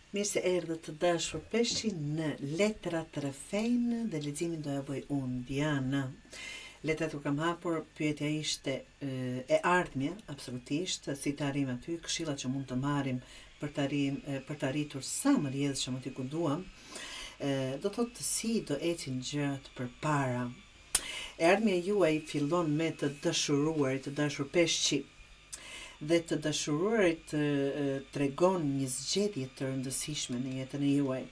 Mirë se erdhët të dashur peshqi në letrat të rrëfejnë dhe leximin do ja bëj unë, Diana. Letrat kur kam hapur, pyetja ishte e ardhmja, absolutisht, si të arrim aty, këshilla që mund të marrim për të arritur sa më rrjedhshëm aty ku duam, do thotë si do ecin gjërat përpara. E ardhmja juaj fillon me të dashuruarit, të dashur peshqi, dhe të dashuruarit tregon një zgjedhje të rëndësishme në jetën e juaj.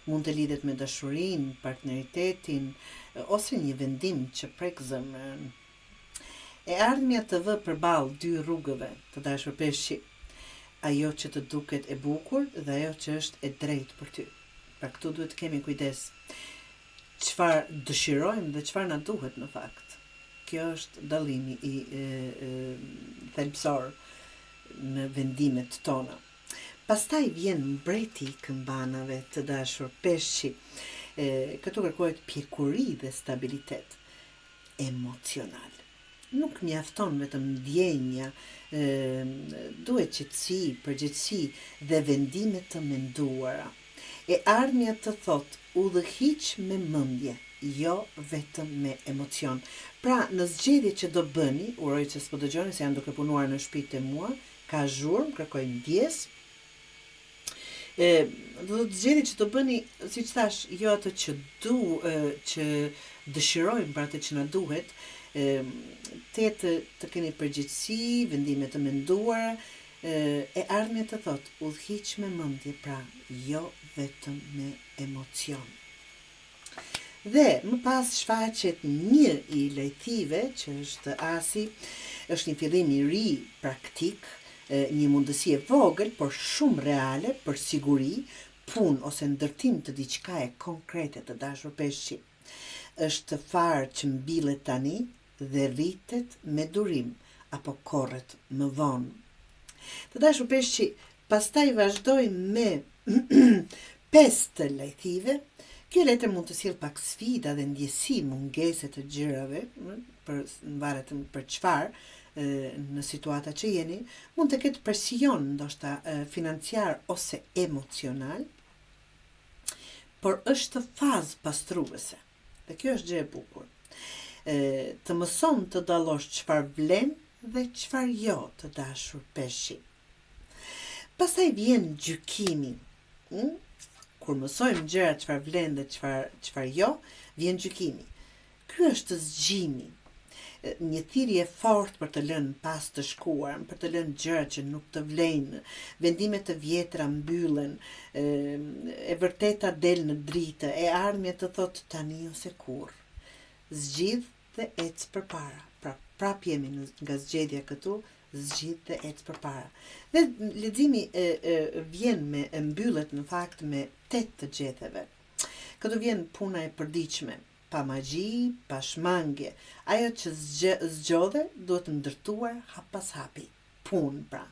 Mund të lidhet me dashurinë, partneritetin, ose një vendim që prek zemrën. E ardhmja të vë përballë dy rrugëve, të dashur peshqi, ajo që të duket e bukur dhe ajo që është e drejtë për ty. Pra këtu duhet të kemi kujdes. Çfarë dëshirojmë dhe çfarë na duhet në fakt. Kjo është dallimi i thelbësor në vendimet tona. Pastaj vjen mbreti i këmbanave, të dashur peshqi. Këtu kërkohet pjekuri dhe stabilitet emocional. Nuk mjafton vetëm ndjenja, duhet qetësi, përgjegjësi dhe vendime të menduara. E ardhmja të thotë udhëhiq me mendje, jo vetëm me emocion. Pra, në zgjedhje që do bëni, uroj që s'po dëgjoni se janë duke punuar në shtëpitë e mua, ka zhurmë, kërkoj ndjes. Do të zgjedhje që do bëni, siç thash, jo atë që dëshirojmë, pra atë që na duhet, të keni përgjegjësi, vendime të menduara. E ardhmja të thotë udhëhiq me mendje, pra jo vetëm me emocion. Dhe më pas shfaqet një i lejtive, që është asi, është një fillim i ri praktik, një mundësi e vogël, por shumë reale për siguri, punë ose ndërtim të diçkaje konkrete, të dashur peshqi. Është farë që mbillet tani dhe rritet me durim, apo korret më vonë. Të dashur peshqi, pastaj vazhdoj me 5 të lejtive. Kjo letër mund të sjell pak sfida dhe ndjesi, mungese të gjërave, varet për çfarë në situata që jeni, mund të ketë presion, ndoshta financiar ose emocional, por është fazë pastruese. Dhe kjo është gjë e bukur. Të mëson të dallosh çfarë vlen dhe çfarë jo, të dashur peshqi. Pastaj vjen gjykimi. Kur mësojmë gjëra çfarë vlen dhe çfarë jo, vjen gjykimi. Ky është zgjimi. Një thirrje fortë për të lënë pas të shkuar, për të lënë gjëra që nuk të vlejnë, vendime të vjetra mbyllen, e vërteta del në dritë, e ardhmja të thotë tani ose kurrë. Zgjidh dhe ec përpara. Pra, prap jemi nga zgjedhja këtu, zgjidh dhe ec përpara. Dhe leximi vjen mbyllet në fakt me 8 të gjetheve. Këtu vjen puna e përditshme, pa magji, pa shmangje. Ajo që zgjodhe duhet ndërtuar hap pas hapi. Punë pra.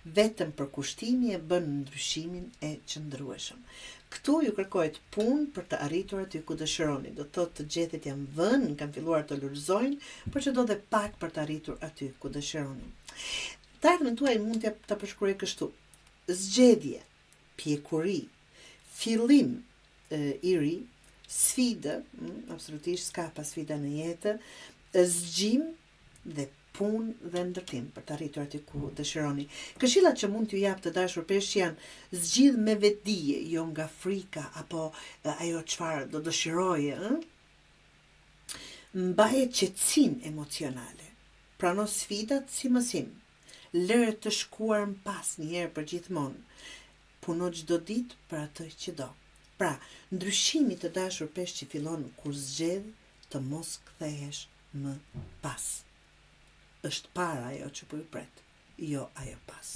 Vetëm përkushtimi e bën ndryshimin e qëndrueshëm. Këtu ju kërkohet punë për të arritur aty ku dëshironi. Do të thotë të gjethet janë vënë, kanë filluar të lulëzojnë, por që do dhe pak për të arritur aty ku dëshironi. Të ardhmen tuaj mund ta përshkruaj kështu: zgjedhje, pjekuri, fillim i ri, sfidë, absolutisht s'ka pa sfida në jetë, zgjim dhe punë dhe ndërtim për të arritur aty ku dëshironi. Këshillat që mund t'ju jap të dashur peshq janë: zgjidh me vetdije, jo nga frika apo ajo çfarë do dëshiroje, Mbaje qetësinë emocionale. Prano sfidat si mësim. Lëre të shkuar pas një herë për gjithmonë. Puno çdo ditë për atë që do. Pra, ndryshimi të dashur peshq që fillon kur zgjedh të mos kthehesh më pas. Është para ajo që po ju pret, jo ajo pas.